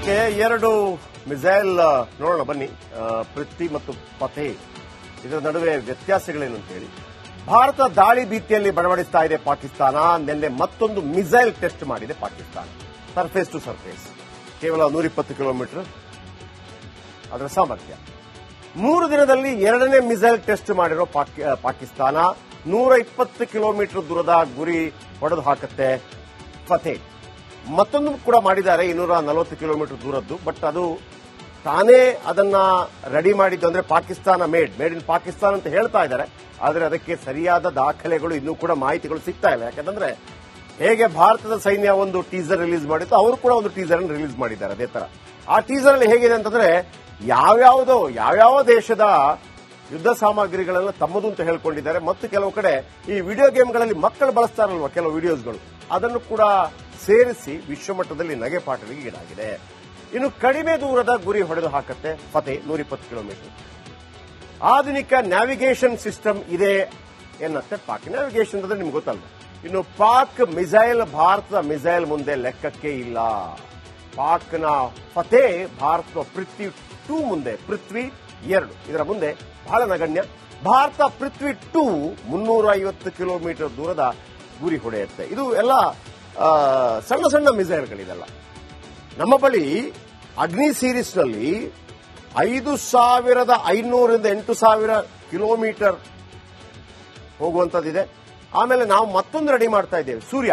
Okay, ಎರಡು missile ನೋಡೋಣ ಬನ್ನಿ. ಪೃಥ್ವಿ ಮತ್ತು ಫತೆ ಇದರ ನಡುವೆ ವ್ಯತ್ಯಾಸಗಳೇನು ಅಂತ ಹೇಳಿ. ಭಾರತ ದಾಳಿ ಭೀತಿಯಲ್ಲಿ ಬಡವಡಿಸ್ತಾ ಇದೆ ಪಾಕಿಸ್ತಾನ. ನಿನ್ನೆ ಮತ್ತೊಂದು ಮಿಸೈಲ್ ಟೆಸ್ಟ್ ಮಾಡಿದೆ ಪಾಕಿಸ್ತಾನ. ಸರ್ಫೇಸ್ ಟು ಸರ್ಫೇಸ್, ಕೇವಲ 120 ಕಿಲೋಮೀಟರ್ ಅದರ ಸಾಮರ್ಥ್ಯ. 3 ದಿನದಲ್ಲಿ ಎರಡನೇ ಮಿಸೈಲ್ ಟೆಸ್ಟ್ ಮಾಡಿರೋ ಪಾಕಿಸ್ತಾನ 120 ಕಿಲೋಮೀಟರ್ ದೂರದ ಗುರಿ ಹೊಡೆದು ಹಾಕುತ್ತೆ ಫತೆ. ಮತ್ತೊಂದು ಕೂಡ ಮಾಡಿದ್ದಾರೆ 240 ಕಿಲೋಮೀಟರ್ ದೂರದ್ದು. ಬಟ್ ಅದು ತಾನೇ ಅದನ್ನ ರೆಡಿ ಮಾಡಿದ್ದು, ಅಂದ್ರೆ ಪಾಕಿಸ್ತಾನ ಮೇಡ್ ಇನ್ ಪಾಕಿಸ್ತಾನ ಅಂತ ಹೇಳ್ತಾ ಇದ್ದಾರೆ. ಆದರೆ ಅದಕ್ಕೆ ಸರಿಯಾದ ದಾಖಲೆಗಳು ಇನ್ನೂ ಕೂಡ ಮಾಹಿತಿಗಳು ಸಿಗ್ತಾ ಇಲ್ಲ. ಯಾಕಂದ್ರೆ ಹೇಗೆ ಭಾರತದ ಸೈನ್ಯ ಒಂದು ಟೀಸರ್ ರಿಲೀಸ್ ಮಾಡಿತ್ತು, ಅವರು ಕೂಡ ಒಂದು ಟೀಸರ್ ಅನ್ನು ರಿಲೀಸ್ ಮಾಡಿದ್ದಾರೆ ಅದೇ ತರ. ಆ ಟೀಸರ್ ಅಲ್ಲಿ ಹೇಗಿದೆ ಅಂತಂದ್ರೆ ಯಾವ್ಯಾವ ದೇಶದ ಯುದ್ಧ ಸಾಮಗ್ರಿಗಳೆಲ್ಲ ತಮ್ಮದು ಅಂತ ಹೇಳ್ಕೊಂಡಿದ್ದಾರೆ. ಮತ್ತು ಕೆಲವು ಕಡೆ ಈ ವಿಡಿಯೋ ಗೇಮ್ಗಳಲ್ಲಿ ಮಕ್ಕಳು ಬಳಸ್ತಾರಲ್ವ ಕೆಲವು ವಿಡಿಯೋಸ್ಗಳು, ಅದನ್ನು ಕೂಡ ಸೇರಿಸಿ ವಿಶ್ವಮಟ್ಟದಲ್ಲಿ ನಗೆಪಾಟಲಿಗೆ ಈಡಾಗಿದೆ. ಇನ್ನು ಕಡಿಮೆ ದೂರದ ಗುರಿ ಹೊಡೆದು ಹಾಕುತ್ತೆ ಫತೆ 120 ಕಿಲೋಮೀಟರ್. ಆಧುನಿಕ ನ್ಯಾವಿಗೇಷನ್ ಸಿಸ್ಟಮ್ ಇದೆ ಎನ್ನುತ್ತೆ ಪಾಕ್. ನ್ಯಾವಿಗೇಷನ್ ಅಂದ್ರೆ ನಿಮ್ಗೆ ಗೊತ್ತಲ್ಲ. ಇನ್ನು ಪಾಕ್ ಮಿಸೈಲ್ ಭಾರತದ ಮಿಸೈಲ್ ಮುಂದೆ ಲೆಕ್ಕಕ್ಕೆ ಇಲ್ಲ. ಪಾಕ್ನ ಫತೆ ಭಾರತದ ಪೃಥ್ವಿ 2 ಮುಂದೆ, ಪೃಥ್ವಿ 2 ಇದರ ಮುಂದೆ ಬಹಳ ನಗಣ್ಯ. ಭಾರತ ಪೃಥ್ವಿ 2 350 ಕಿಲೋಮೀಟರ್ ದೂರದ ಗುರಿ ಹೊಡೆಯುತ್ತೆ. ಇದು ಎಲ್ಲ ಸಣ್ಣ ಸಣ್ಣ ಮಿಸೈಲ್ಗಳಿದೆಲ್ಲ. ನಮ್ಮ ಬಳಿ ಅಗ್ನಿ ಸೀರೀಸ್ನಲ್ಲಿ 5500ರಿಂದ 8000 ಕಿಲೋಮೀಟರ್ ಹೋಗುವಂತದ್ದಿದೆ. ಆಮೇಲೆ ನಾವು ಮತ್ತೊಂದು ರೆಡಿ ಮಾಡ್ತಾ ಇದ್ದೇವೆ ಸೂರ್ಯ.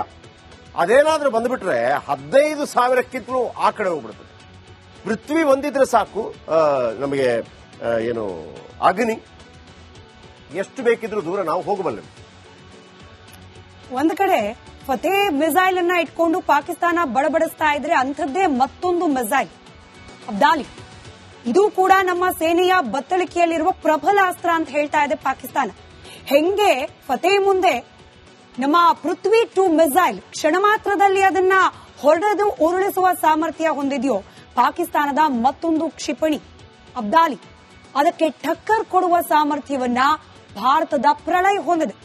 ಅದೇನಾದ್ರೂ ಬಂದ್ಬಿಟ್ರೆ 15,000ಕ್ಕಿಂತಲೂ ಆ ಕಡೆ ಹೋಗ್ಬಿಡ್ತದೆ. ಪೃಥ್ವಿ ಒಂದಿದ್ರೆ ಸಾಕು ನಮಗೆ ಏನು ಅಗ್ನಿ ಎಷ್ಟು ಬೇಕಿದ್ರೂ ದೂರ ನಾವು ಹೋಗಬಲ್ಲೆವು. ಒಂದು ಕಡೆ ಫತೆ ಮಿಸೈಲ್ ಅನ್ನ ಇಟ್ಕೊಂಡು ಪಾಕಿಸ್ತಾನ ಬಡಬಡಿಸ್ತಾ ಇದ್ರೆ, ಅಂಥದ್ದೇ ಮತ್ತೊಂದು ಮಿಸೈಲ್ ಅಬ್ದಾಲಿ. ಇದು ಕೂಡ ನಮ್ಮ ಸೇನೆಯ ಬತ್ತಳಿಕೆಯಲ್ಲಿರುವ ಪ್ರಬಲ ಅಸ್ತ್ರ ಅಂತ ಹೇಳ್ತಾ ಇದೆ ಪಾಕಿಸ್ತಾನ. ಹೆಂಗೆ ಫತೆ ಮುಂದೆ ನಮ್ಮ ಪೃಥ್ವಿ 2 ಮಿಸೈಲ್ ಕ್ಷಣ ಮಾತ್ರದಲ್ಲಿ ಅದನ್ನ ಹೊಡೆದು ಉರುಳಿಸುವ ಸಾಮರ್ಥ್ಯ ಹೊಂದಿದೆಯೋ, ಪಾಕಿಸ್ತಾನದ ಮತ್ತೊಂದು ಕ್ಷಿಪಣಿ ಅಬ್ದಾಲಿ ಅದಕ್ಕೆ ಟಕ್ಕರ್ ಕೊಡುವ ಸಾಮರ್ಥ್ಯವನ್ನ ಭಾರತದ ಪ್ರಳಯ್ ಹೊಂದಿದೆ.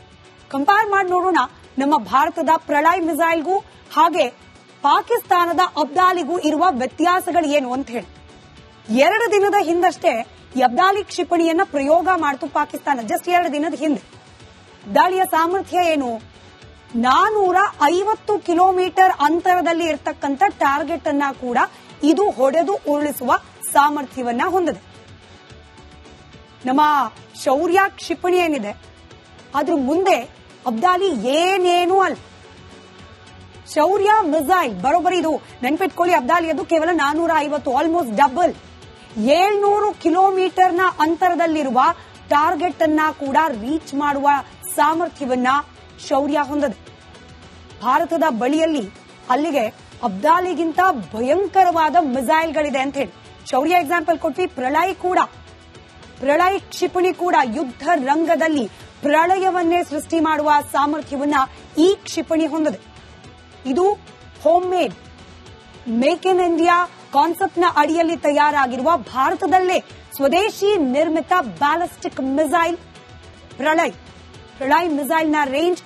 ಕಂಪೇರ್ ಮಾಡಿ ನೋಡೋಣ ನಮ್ಮ ಭಾರತದ ಪ್ರಳಯ್ ಮಿಸೈಲ್ಗೂ ಹಾಗೆ ಪಾಕಿಸ್ತಾನದ ಅಬ್ದಾಲಿಗೂ ಇರುವ ವ್ಯತ್ಯಾಸಗಳು ಏನು ಅಂತ ಹೇಳಿ. 2 ದಿನದ ಹಿಂದಷ್ಟೇ ಈ ಅಬ್ದಾಲಿ ಕ್ಷಿಪಣಿಯನ್ನ ಪ್ರಯೋಗ ಮಾಡಿತು ಪಾಕಿಸ್ತಾನ. ಜಸ್ಟ್ 2 ದಿನದ ಹಿಂದೆ. ಅಬ್ದಾಲಿಯ ಸಾಮರ್ಥ್ಯ ಏನು? 450 ಕಿಲೋಮೀಟರ್ ಅಂತರದಲ್ಲಿ ಇರತಕ್ಕಂಥ ಟಾರ್ಗೆಟ್ ಅನ್ನ ಕೂಡ ಇದು ಹೊಡೆದು ಉರುಳಿಸುವ ಸಾಮರ್ಥ್ಯವನ್ನ ಹೊಂದಿದೆ. ನಮ್ಮ ಶೌರ್ಯ ಕ್ಷಿಪಣಿ ಏನಿದೆ ಅದ್ರ ಮುಂದೆ ಅಬ್ದಾಲಿ ಏನೇನೂ ಅಲ್ಲ. ಶೌರ್ಯ ಮಿಸೈಲ್ ಬರೋಬ್ಬರಿ ಇದು ನೆನ್ಪಿಟ್ಕೊಳ್ಳಿ, ಅಬ್ದಾಲಿಯದು ಕೇವಲ 450, ಆಲ್ಮೋಸ್ಟ್ ಡಬಲ್. 700 ಕಿಲೋಮೀಟರ್ನ ಅಂತರದಲ್ಲಿರುವ ಟಾರ್ಗೆಟ್ ಅನ್ನ ಕೂಡ ರೀಚ್ ಮಾಡುವ ಸಾಮರ್ಥ್ಯವನ್ನ ಶೌರ್ಯ ಹೊಂದಿದೆ. ಭಾರತದ ಬಳಿಯಲ್ಲಿ ಅಲ್ಲಿಗೆ ಅಬ್ದಾಲಿಗಿಂತ ಭಯಂಕರವಾದ ಮಿಸೈಲ್ಗಳಿದೆ ಅಂತ ಹೇಳಿ ಶೌರ್ಯ ಎಕ್ಸಾಂಪಲ್ ಕೊಟ್ವಿ. ಪ್ರಳಯ್ ಕ್ಷಿಪಣಿ ಕೂಡ ಯುದ್ಧ ರಂಗದಲ್ಲಿ ಪ್ರಳಯವನ್ನೇ ಸೃಷ್ಟಿ ಮಾಡುವ ಸಾಮರ್ಥ್ಯವನ್ನ ಈ ಕ್ಷಿಪಣಿ ಹೊಂದಿದೆ. ಇದು home made, make in India ಕಾನ್ಸೆಪ್ಟ್ನ ಅಡಿಯಲ್ಲಿ ತಯಾರಾಗಿರುವ ಭಾರತದಲ್ಲೇ ಸ್ವದೇಶಿ ನಿರ್ಮಿತ ಬ್ಯಾಲಿಸ್ಟಿಕ್ ಮಿಸೈಲ್ ಪ್ರಳಯ್ ಮಿಸೈಲ್ನ ರೇಂಜ್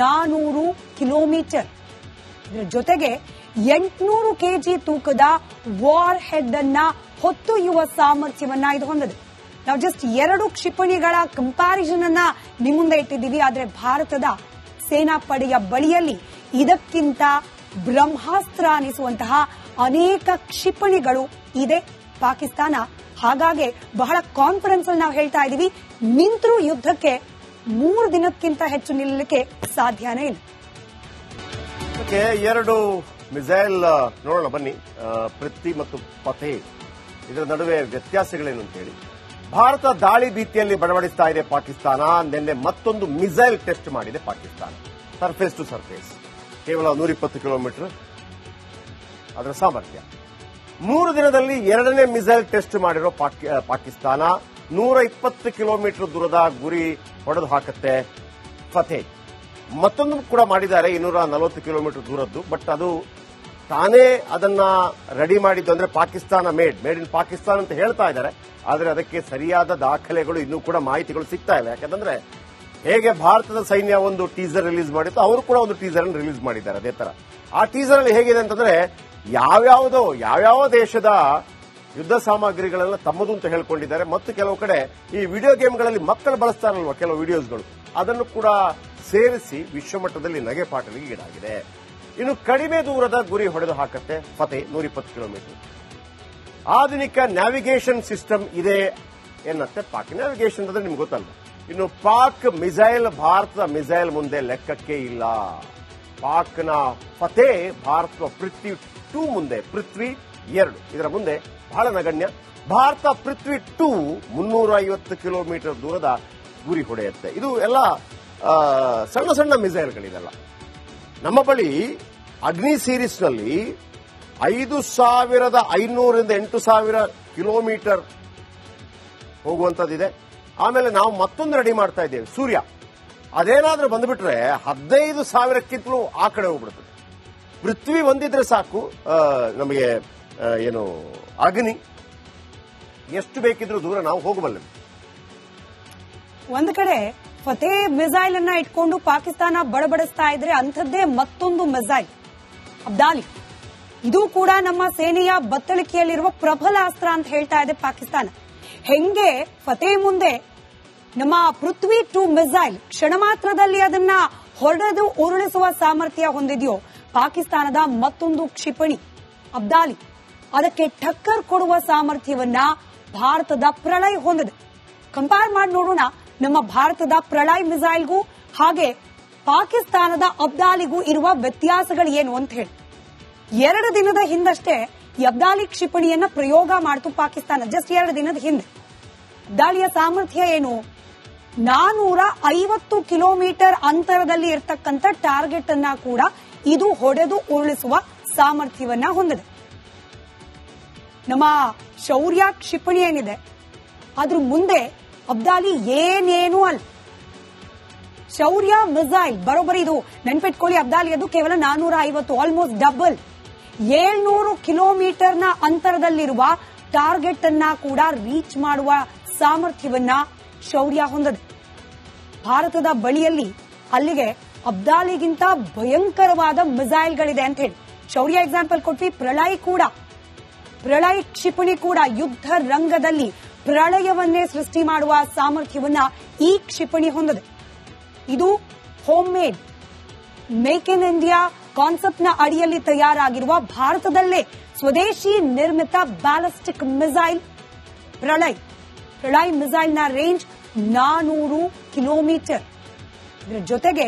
400 ಕಿಲೋಮೀಟರ್. ಇದರ ಜೊತೆಗೆ 800 ಕೆಜಿ ತೂಕದ ವಾರ್ ಹೆಡ್ ಅನ್ನ ಹೊತ್ತೊಯ್ಯುವ ಸಾಮರ್ಥ್ಯವನ್ನ ಇದು ಹೊಂದಿದೆ. ನಾವು ಜಸ್ಟ್ 2 ಕ್ಷಿಪಣಿಗಳ ಕಂಪ್ಯಾರಿಸನ್ ಅನ್ನ ನಿಮ್ಮ ಮುಂದೆ ಇಟ್ಟಿದ್ದೀವಿ. ಆದರೆ ಭಾರತದ ಸೇನಾಪಡೆಯ ಬಳಿಯಲ್ಲಿ ಇದಕ್ಕಿಂತ ಬ್ರಹ್ಮಾಸ್ತ್ರ ಅನಿಸುವಂತಹ ಅನೇಕ ಕ್ಷಿಪಣಿಗಳು ಇದೆ ಪಾಕಿಸ್ತಾನ. ಹಾಗಾಗಿ ಬಹಳ ಕಾನ್ಫಿಡೆನ್ಸ್ ಅಲ್ಲಿ ನಾವು ಹೇಳ್ತಾ ಇದ್ದೀವಿ, ನಿಂತರೂ ಯುದ್ಧಕ್ಕೆ 3 ದಿನಕ್ಕಿಂತ ಹೆಚ್ಚು ನಿಲ್ಲಲಿಕ್ಕೆ ಸಾಧ್ಯನೇ ಇಲ್ಲ. ಓಕೆ, ಎರಡು ಮಿಸೈಲ್ ನೋಡೋಣ ಬನ್ನಿ. ಪೃಥ್ವಿ ಮತ್ತು ಫತೆ ಇದರ ನಡುವೆ ವ್ಯತ್ಯಾಸಗಳೇನು ಅಂತ ಹೇಳಿ. ಭಾರತ ದಾಳಿ ಭೀತಿಯಲ್ಲಿ ಬಡವಡಿಸ್ತಾ ಇದೆ ಪಾಕಿಸ್ತಾನ. ನಿನ್ನೆ ಮತ್ತೊಂದು ಮಿಸೈಲ್ ಟೆಸ್ಟ್ ಮಾಡಿದೆ ಪಾಕಿಸ್ತಾನ. ಸರ್ಫೇಸ್ ಟು ಸರ್ಫೇಸ್, ಕೇವಲ 120 ಕಿಲೋಮೀಟರ್ ಅದರ ಸಾಮರ್ಥ್ಯ. 3 ದಿನದಲ್ಲಿ ಎರಡನೇ ಮಿಸೈಲ್ ಟೆಸ್ಟ್ ಮಾಡಿರೋ ಪಾಕಿಸ್ತಾನ 120 ಕಿಲೋಮೀಟರ್ ದೂರದ ಗುರಿ ಹೊಡೆದು ಹಾಕುತ್ತೆ ಫತೆ. ಮತ್ತೊಂದು ಕೂಡ ಮಾಡಿದ್ದಾರೆ 240 ಕಿಲೋಮೀಟರ್ ದೂರದ್ದು. ಬಟ್ ಅದು ತಾನೇ ಅದನ್ನ ರೆಡಿ ಮಾಡಿದ್ದು, ಅಂದ್ರೆ ಪಾಕಿಸ್ತಾನ ಮೇಡ್ ಇನ್ ಪಾಕಿಸ್ತಾನ ಅಂತ ಹೇಳ್ತಾ ಇದ್ದಾರೆ. ಆದರೆ ಅದಕ್ಕೆ ಸರಿಯಾದ ದಾಖಲೆಗಳು ಇನ್ನೂ ಕೂಡ ಮಾಹಿತಿಗಳು ಸಿಗ್ತಾ ಇಲ್ಲ. ಯಾಕಂದ್ರೆ ಹೇಗೆ ಭಾರತದ ಸೈನ್ಯ ಒಂದು ಟೀಸರ್ ರಿಲೀಸ್ ಮಾಡಿತ್ತು, ಅವರು ಕೂಡ ಒಂದು ಟೀಸರ್ ಅನ್ನು ರಿಲೀಸ್ ಮಾಡಿದ್ದಾರೆ ಅದೇ ತರ. ಆ ಟೀಸರ್ ಅಲ್ಲಿ ಹೇಗಿದೆ ಅಂತಂದ್ರೆ ಯಾವ್ಯಾವ ದೇಶದ ಯುದ್ಧ ಸಾಮಗ್ರಿಗಳೆಲ್ಲ ತಮ್ಮದು ಅಂತ ಹೇಳ್ಕೊಂಡಿದ್ದಾರೆ. ಮತ್ತು ಕೆಲವು ಕಡೆ ಈ ವಿಡಿಯೋ ಗೇಮ್ಗಳಲ್ಲಿ ಮಕ್ಕಳು ಬಳಸ್ತಾರಲ್ವ ಕೆಲವು ವಿಡಿಯೋಸ್ಗಳು, ಅದನ್ನು ಕೂಡ ಸೇರಿಸಿ ವಿಶ್ವಮಟ್ಟದಲ್ಲಿ ನಗೆಪಾಟಲಿಗೆ ಈಡಾಗಿದೆ. ಇನ್ನು ಕಡಿಮೆ ದೂರದ ಗುರಿ ಹೊಡೆದು ಹಾಕತ್ತೆ ಫತೆ 120 ಕಿಲೋಮೀಟರ್. ಆಧುನಿಕ ನ್ಯಾವಿಗೇಷನ್ ಸಿಸ್ಟಮ್ ಇದೆ ಎನ್ನತ್ತೆ ಪಾಕ್. ನ್ಯಾವಿಗೇಷನ್ ಅಂದ್ರೆ ನಿಮ್ಗೆ ಗೊತ್ತಲ್ವ. ಇನ್ನು ಪಾಕ್ ಮಿಸೈಲ್ ಭಾರತದ ಮಿಸೈಲ್ ಮುಂದೆ ಲೆಕ್ಕಕ್ಕೆ ಇಲ್ಲ. ಪಾಕ್ನ ಫತೆ ಭಾರತದ ಪೃಥ್ವಿ 2 ಮುಂದೆ, ಪೃಥ್ವಿ 2 ಇದರ ಮುಂದೆ ಬಹಳ ನಗಣ್ಯ. ಭಾರತ ಪೃಥ್ವಿ 2 350 ಕಿಲೋಮೀಟರ್ ದೂರದ ಗುರಿ ಹೊಡೆಯುತ್ತೆ. ಇದು ಎಲ್ಲ ಸಣ್ಣ ಸಣ್ಣ ಮಿಸೈಲ್ಗಳಿದೆಲ್ಲ. ನಮ್ಮ ಬಳಿ ಅಗ್ನಿ ಸೀರೀಸ್ನಲ್ಲಿ 5500ರಿಂದ 8000 ಕಿಲೋಮೀಟರ್ ಹೋಗುವಂತದ್ದಿದೆ. ಆಮೇಲೆ ನಾವು ಮತ್ತೊಂದು ರೆಡಿ ಮಾಡ್ತಾ ಇದ್ದೇವೆ, ಸೂರ್ಯ. ಅದೇನಾದ್ರೂ ಬಂದ್ಬಿಟ್ರೆ 15,000ಕ್ಕಿಂತಲೂ ಆ ಕಡೆ ಹೋಗ್ಬಿಡ್ತದೆ. ಪೃಥ್ವಿ ಒಂದಿದ್ರೆ ಸಾಕು ನಮಗೆ ಏನು ಅಗ್ನಿ ಎಷ್ಟು ಬೇಕಿದ್ರೂ ದೂರ ನಾವು ಹೋಗಬಲ್ಲೆ. ಒಂದ್ ಕಡೆ ಫತೆ ಮಿಸೈಲ್ ಅನ್ನ ಇಟ್ಕೊಂಡು ಪಾಕಿಸ್ತಾನ ಬಡಬಡಿಸ್ತಾ ಇದ್ರೆ ಅಂಥದ್ದೇ ಮತ್ತೊಂದು ಮಿಸೈಲ್ ಅಬ್ದಾಲಿ. ಇದು ಕೂಡ ನಮ್ಮ ಸೇನೆಯ ಬತ್ತಳಿಕೆಯಲ್ಲಿರುವ ಪ್ರಬಲ ಅಸ್ತ್ರ ಅಂತ ಹೇಳ್ತಾ ಇದೆ ಪಾಕಿಸ್ತಾನ. ಹೆಂಗೆ ಫತೆ ಮುಂದೆ ನಮ್ಮ ಪೃಥ್ವಿ 2 ಮಿಸೈಲ್ ಕ್ಷಣ ಮಾತ್ರದಲ್ಲಿ ಅದನ್ನ ಹೊಡೆದು ಉರುಳಿಸುವ ಸಾಮರ್ಥ್ಯ ಹೊಂದಿದೆಯೋ, ಪಾಕಿಸ್ತಾನದ ಮತ್ತೊಂದು ಕ್ಷಿಪಣಿ ಅಬ್ದಾಲಿ ಅದಕ್ಕೆ ಟಕ್ಕರ್ ಕೊಡುವ ಸಾಮರ್ಥ್ಯವನ್ನ ಭಾರತದ ಪ್ರಳಯ್ ಹೊಂದಿದೆ. ಕಂಪೇರ್ ಮಾಡಿ ನೋಡೋಣ ನಮ್ಮ ಭಾರತದ ಪ್ರಳಯ್ ಮಿಸೈಲ್ಗೂ ಹಾಗೆ ಪಾಕಿಸ್ತಾನದ ಅಬ್ದಾಲಿಗೂ ಇರುವ ವ್ಯತ್ಯಾಸಗಳು ಏನು ಅಂತ ಹೇಳಿ. 2 ದಿನದ ಹಿಂದಷ್ಟೇ ಈ ಅಬ್ದಾಲಿ ಕ್ಷಿಪಣಿಯನ್ನ ಪ್ರಯೋಗ ಮಾಡಿತು ಪಾಕಿಸ್ತಾನ. ಜಸ್ಟ್ 2 ದಿನದ ಹಿಂದೆ. ಅಬ್ದಾಲಿಯ ಸಾಮರ್ಥ್ಯ ಏನು? 450 ಕಿಲೋಮೀಟರ್ ಅಂತರದಲ್ಲಿ ಇರತಕ್ಕಂಥ ಟಾರ್ಗೆಟ್ ಅನ್ನ ಕೂಡ ಇದು ಹೊಡೆದು ಉರುಳಿಸುವ ಸಾಮರ್ಥ್ಯವನ್ನ ಹೊಂದಿದೆ. ನಮ್ಮ ಶೌರ್ಯ ಕ್ಷಿಪಣಿ ಏನಿದೆ ಅದ್ರ ಮುಂದೆ ಅಬ್ದಾಲಿ ಏನೇನೂ ಅಲ್ಲ. ಶೌರ್ಯ ಮಿಸೈಲ್ ಬರೋಬ್ಬರಿ ಇದು ನೆನ್ಪಿಟ್ಕೊಳ್ಳಿ, ಅಬ್ದಾಲಿ ಅದು ಕೇವಲ 450, ಆಲ್ಮೋಸ್ಟ್ ಡಬಲ್. 700 ಕಿಲೋಮೀಟರ್ನ ಅಂತರದಲ್ಲಿರುವ ಟಾರ್ಗೆಟ್ ಅನ್ನ ಕೂಡ ರೀಚ್ ಮಾಡುವ ಸಾಮರ್ಥ್ಯವನ್ನ ಶೌರ್ಯ ಹೊಂದಿದೆ. ಭಾರತದ ಬಳಿಯಲ್ಲಿ ಅಲ್ಲಿಗೆ ಅಬ್ದಾಲಿಗಿಂತ ಭಯಂಕರವಾದ ಮಿಸೈಲ್ಗಳಿದೆ ಅಂತ ಹೇಳಿ ಶೌರ್ಯ ಎಕ್ಸಾಂಪಲ್ ಕೊಟ್ವಿ. ಪ್ರಳಯ್ ಕ್ಷಿಪಣಿ ಕೂಡ ಯುದ್ಧ ರಂಗದಲ್ಲಿ ಪ್ರಳಯವನ್ನೇ ಸೃಷ್ಟಿ ಮಾಡುವ ಸಾಮರ್ಥ್ಯವನ್ನ ಈ ಕ್ಷಿಪಣಿ ಹೊಂದಿದೆ. ಇದು home made make in India concept ನ ಅಡಿಯಲ್ಲಿ ತಯಾರಾಗಿರುವ ಭಾರತದಲ್ಲೇ ಸ್ವದೇಶಿ ನಿರ್ಮಿತ ಬ್ಯಾಲಿಸ್ಟಿಕ್ ಮಿಸೈಲ್ ಪ್ರಳಯ್ ಮಿಸೈಲ್ ನ ರೇಂಜ್ 400 ಕಿಲೋಮೀಟರ್. ಇದರ ಜೊತೆಗೆ